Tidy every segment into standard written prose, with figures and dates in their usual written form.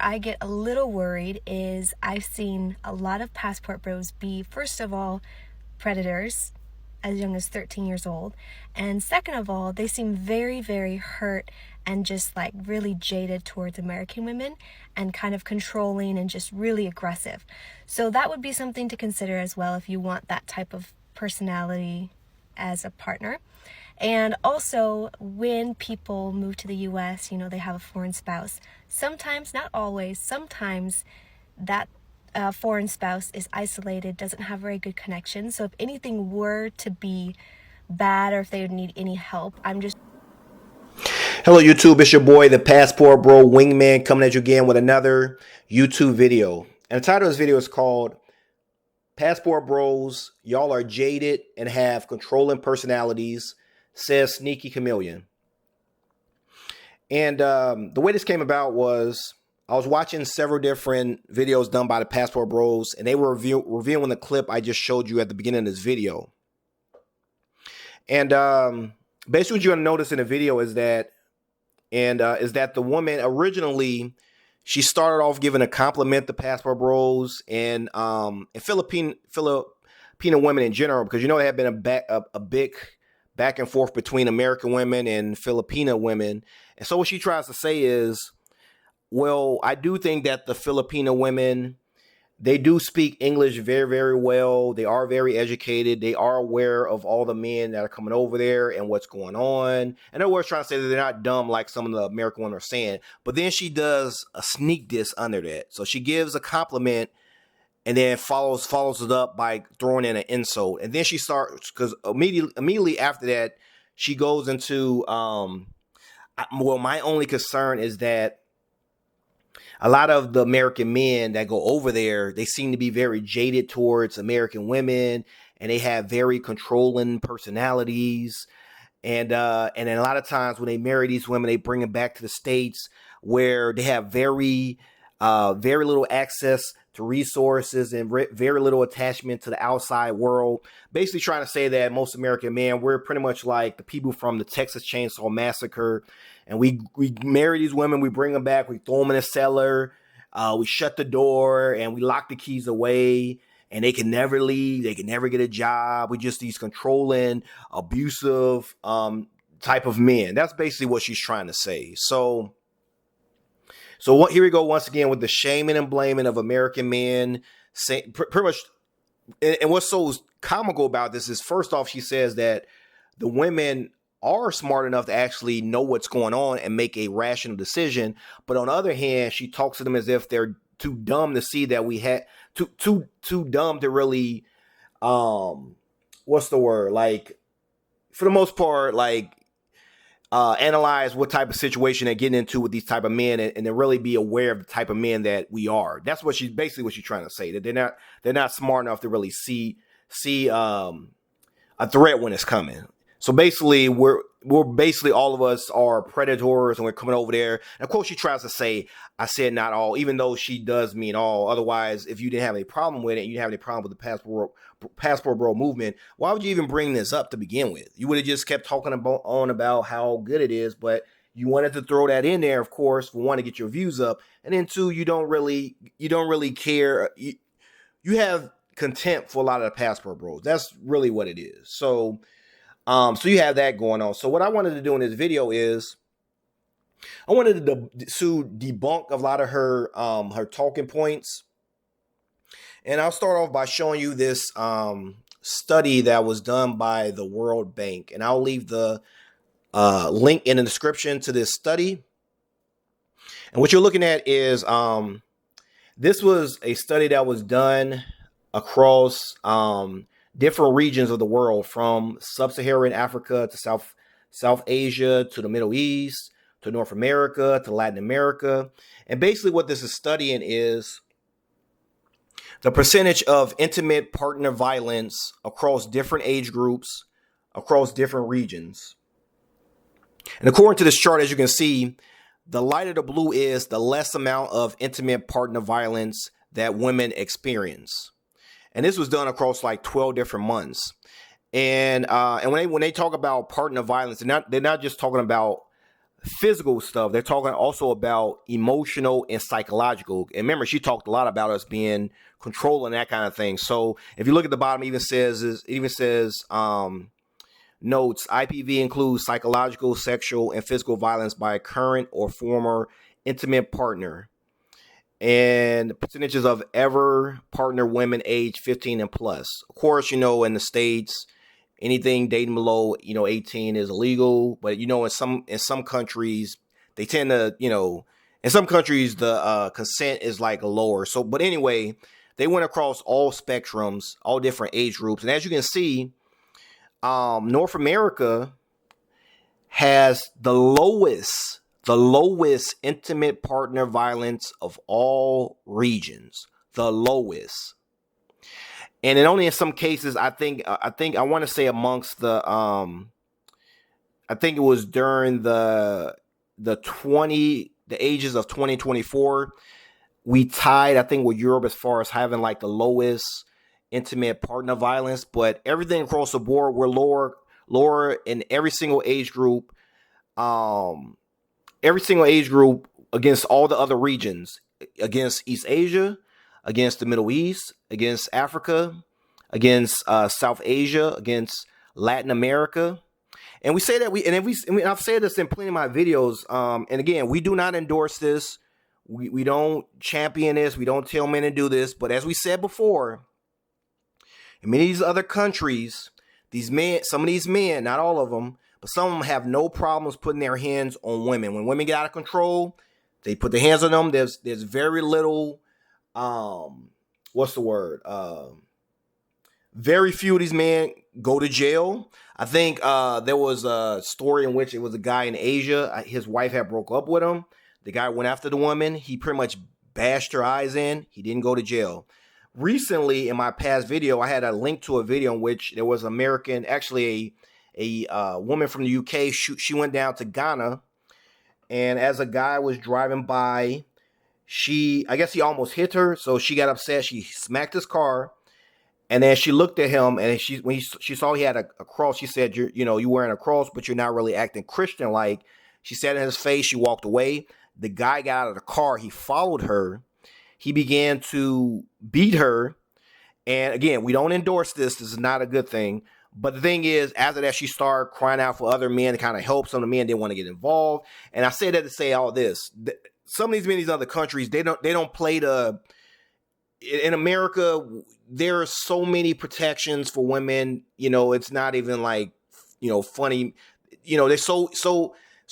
I get a little worried is I've seen a lot of passport bros be, first of all, predators as young as 13 years old. And second of all, they seem very, very hurt and just like really jaded towards American women and kind of controlling and just really aggressive. So that would be something to consider as well if you want that type of personality as a partner. And also, when people move to the US, they have a foreign spouse. Sometimes, not always, sometimes that foreign spouse is isolated, doesn't have very good connection. So if anything were to be bad or if they would need any help, Hello YouTube, it's your boy the Passport Bro Wingman coming at you again with another YouTube video. And the title of this video is called Passport Bros, Y'all Are Jaded and Have Controlling Personalities, says Sneaky Chameleon. And the way this came about was I was watching several different videos done by the Passport Bros, and they were reviewing the clip I just showed you at the beginning of this video. And basically what you're going to notice in the video is that the woman originally, she started off giving a compliment to Passport Bros and Filipino women in general, because there had been a big back and forth between American women and Filipino women. And so what she tries to say is, well, I do think that the Filipino women, they do speak English very, very well. They are very educated. They are aware of all the men that are coming over there and what's going on. And they're trying to say that they're not dumb like some of the American women are saying. But then she does a sneak diss under that. So she gives a compliment and then follows it up by throwing in an insult. And then she starts, because immediately after that, she goes into, my only concern is that a lot of the American men that go over there, they seem to be very jaded towards American women, and they have very controlling personalities. And then a lot of times when they marry these women, they bring them back to the States where they have very little access to resources and very little attachment to the outside world. Basically trying to say that most American men, we're pretty much like the people from the Texas Chainsaw Massacre. And we marry these women, we bring them back, we throw them in a cellar, we shut the door, and we lock the keys away, and they can never leave, they can never get a job. We just these controlling, abusive type of men. That's basically what she's trying to say. So here we go once again with the shaming and blaming of American men. Pretty much, and what's so comical about this is, first off, she says that the women are smart enough to actually know what's going on and make a rational decision. But on the other hand, she talks to them as if they're too dumb to see that we had too dumb to really, what's the word? Like, for the most part, like, analyze what type of situation they're getting into with these type of men, and then really be aware of the type of men that we are. That's what she's trying to say, that they're not smart enough to really see a threat when it's coming. So basically, we're basically, all of us are predators, and we're coming over there. And of course, she tries to say, I said not all, even though she does mean all. Otherwise, if you didn't have any problem with it, you didn't have any problem with the Passport Bro movement, why would you even bring this up to begin with? You would have just kept talking about how good it is, but you wanted to throw that in there, of course, for one, to get your views up, and then two, you don't really care. You have contempt for a lot of the Passport Bros. That's really what it is. So you have that going on. So what I wanted to do in this video is I wanted to debunk a lot of her talking points. And I'll start off by showing you this study that was done by the World Bank. And I'll leave the link in the description to this study. And what you're looking at is this was a study that was done across different regions of the world, from sub-Saharan Africa to South Asia, to the Middle East, to North America, to Latin America. And basically what this is studying is the percentage of intimate partner violence across different age groups, across different regions. And according to this chart, as you can see, the lighter the blue is, the less amount of intimate partner violence that women experience. And this was done across like 12 different months. And when they talk about partner violence, they're not just talking about physical stuff. They're talking also about emotional and psychological. And remember, she talked a lot about us being controlling, that kind of thing. So if you look at the bottom, it even says notes, IPV includes psychological, sexual, and physical violence by a current or former intimate partner, and percentages of ever partner women age 15 and plus. Of course, in the States, anything dating below 18 is illegal, but in some countries they tend to, in some countries the consent is like lower. So but anyway, they went across all spectrums, all different age groups, and as you can see, North America has the lowest intimate partner violence of all regions, the lowest. And it only in some cases, I want to say amongst the I think it was during the ages of 2024, we tied, I think, with Europe as far as having like the lowest intimate partner violence. But everything across the board, we're lower in every single age group. Against all the other regions, against East Asia, against the Middle East, against Africa, against South Asia, against Latin America. And we say that I've said this in plenty of my videos. And again, we do not endorse this. We don't champion this. We don't tell men to do this. But as we said before, in many of these other countries, some of these men, not all of them, but some of them have no problems putting their hands on women. When women get out of control, they put their hands on them. There's very little, very few of these men go to jail. I think there was a story in which it was a guy in Asia. His wife had broke up with him. The guy went after the woman. He pretty much bashed her eyes in. He didn't go to jail. Recently, in my past video, I had a link to a video in which there was American, actually a woman from the UK. She went down to Ghana, and as a guy was driving by, I guess he almost hit her, so she got upset. She smacked his car, and then she looked at him, and when she saw he had a cross, she said, "You're wearing a cross, but you're not really acting Christian-like." She said in his face. She walked away. The guy got out of the car. He followed her. He began to beat her. And again, we don't endorse this. This is not a good thing. But the thing is, after that, she started crying out for other men to kind of help. Some of the men didn't want to get involved. And I say that to say all this. Some of these men in these other countries, they don't play in America, there are so many protections for women. It's not even like, funny. They're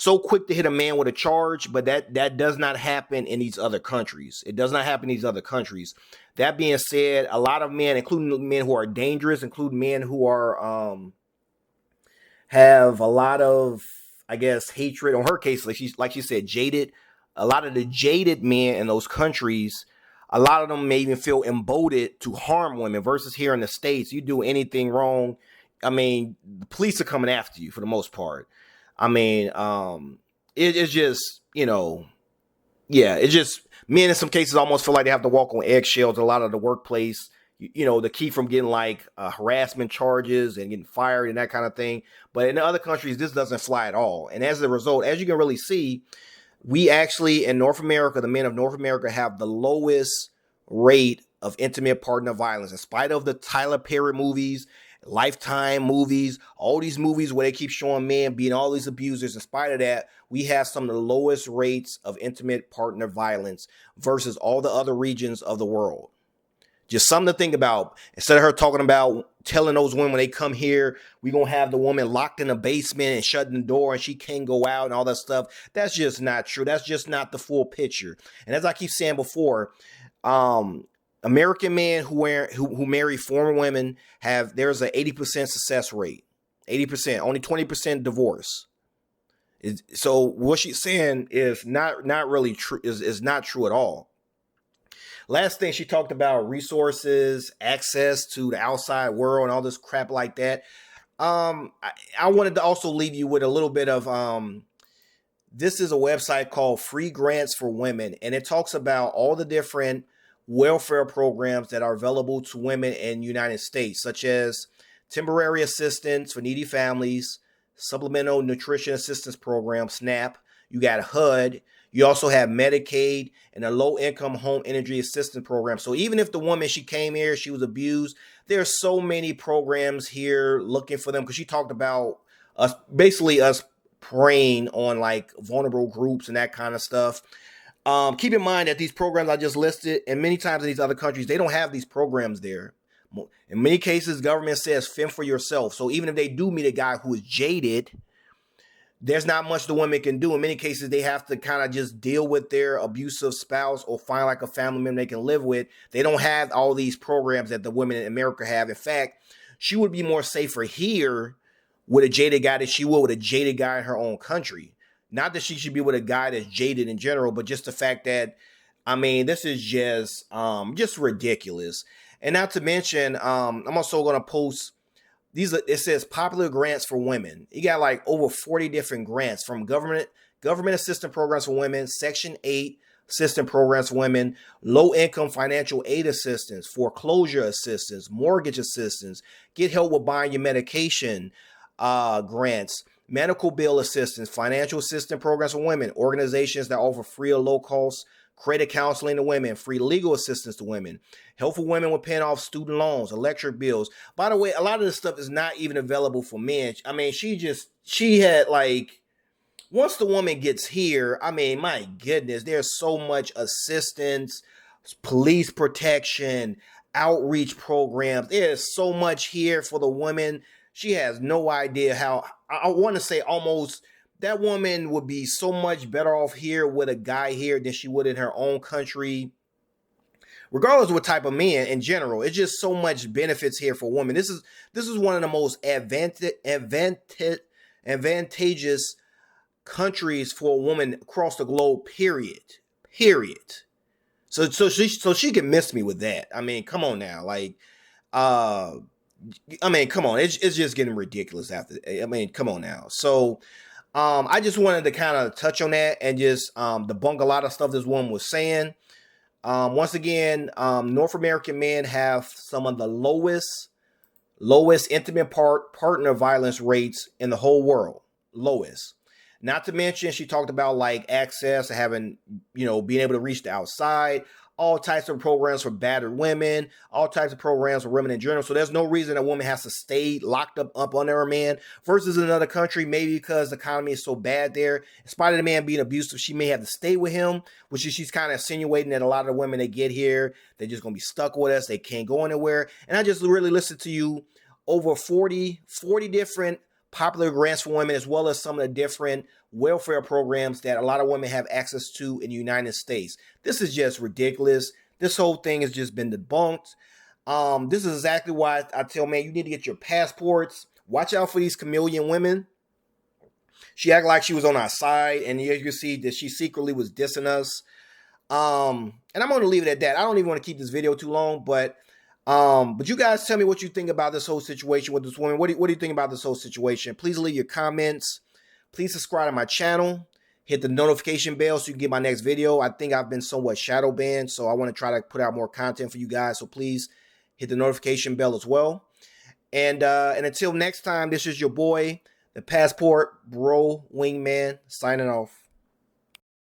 so quick to hit a man with a charge, but that does not happen in these other countries. It does not happen in these other countries. That being said, a lot of men, including men who are dangerous, including men who are have a lot of, I guess, hatred. On her case, like she said, jaded. A lot of the jaded men in those countries, a lot of them may even feel emboldened to harm women. Versus here in the States, you do anything wrong, I mean, the police are coming after you for the most part. I mean, it's just, it's just men in some cases almost feel like they have to walk on eggshells a lot of the workplace, to keep from getting like harassment charges and getting fired and that kind of thing. But in the other countries, this doesn't fly at all. And as a result, as you can really see, we actually in North America, the men of North America have the lowest rate of intimate partner violence, in spite of the Tyler Perry movies, Lifetime movies, all these movies where they keep showing men being all these abusers. In spite of that, we have some of the lowest rates of intimate partner violence versus all the other regions of the world. Just something to think about. Instead of her talking about telling those women when they come here, we're going to have the woman locked in a basement and shutting the door and she can't go out and all that stuff. That's just not true. That's just not the full picture. And as I keep saying before, American men who marry former women there's an 80% success rate. 80%, only 20% divorce. So what she's saying is not really true, is not true at all. Last thing, she talked about resources, access to the outside world and all this crap like that. I wanted to also leave you with a little bit of this is a website called Free Grants for Women, and it talks about all the different welfare programs that are available to women in the United States, such as temporary assistance for needy families, supplemental nutrition assistance program, SNAP, You got HUD. You also have Medicaid and a low-income home energy assistance program. So even if the woman, she came here, she was abused, there's so many programs here looking for them, because she talked about us, basically us preying on like vulnerable groups and that kind of stuff. Keep in mind that these programs I just listed, and many times in these other countries, they don't have these programs there. In many cases, government says fend for yourself. So even if they do meet a guy who is jaded, there's not much the women can do. In many cases, they have to kind of just deal with their abusive spouse or find like a family member they can live with. They don't have all these programs that the women in America have. In fact, she would be more safer here with a jaded guy than she would with a jaded guy in her own country. Not that she should be with a guy that's jaded in general, but just the fact that, I mean, this is just ridiculous. And not to mention, I'm also going to post these. It says popular grants for women. You got like over 40 different grants from government assistance programs for women, Section 8 assistance programs for women, low income financial aid assistance, foreclosure assistance, mortgage assistance, get help with buying your medication grants, medical bill assistance, financial assistance programs for women, organizations that offer free or low cost credit counseling to women, free legal assistance to women, help for women with paying off student loans, electric bills. By the way, a lot of this stuff is not even available for men. I mean, she had like, once the woman gets here, I mean, my goodness, there's so much assistance, police protection, outreach programs. There's so much here for the women. She has no idea how, I want to say almost, that woman would be so much better off here with a guy here than she would in her own country. Regardless of what type of man in general, it's just so much benefits here for women. This is one of the most advantageous countries for a woman across the globe. Period. So she can miss me with that. I mean, come on now, like, I mean, come on, it's just getting ridiculous after. I mean, come on now. So. I just wanted to kind of touch on that and just debunk a lot of stuff this woman was saying. Once again, North American men have some of the lowest intimate partner violence rates in the whole world. Lowest. Not to mention, she talked about like access to having, being able to reach the outside, all types of programs for battered women, all types of programs for women in general. So there's no reason a woman has to stay locked up under her man versus in another country, maybe because the economy is so bad there. In spite of the man being abusive, she may have to stay with him, which is she's kind of insinuating that a lot of the women that get here, they're just going to be stuck with us. They can't go anywhere. And I just really listened to you over 40 different popular grants for women, as well as some of the different welfare programs that a lot of women have access to in the United States. This is just ridiculous. This whole thing has just been debunked. This is exactly why I tell men, you need to get your passports. Watch out for these chameleon women. She acted like she was on our side, and you can see that she secretly was dissing us. And I'm going to leave it at that. I don't even want to keep this video too long, but you guys tell me what you think about this whole situation with this woman. What do you think about this whole situation? Please leave your comments. Please subscribe to my channel. Hit the notification bell so you can get my next video. I think I've been somewhat shadow banned, so I want to try to put out more content for you guys. So please hit the notification bell as well. And until next time, this is your boy, the Passport Bro Wingman, signing off.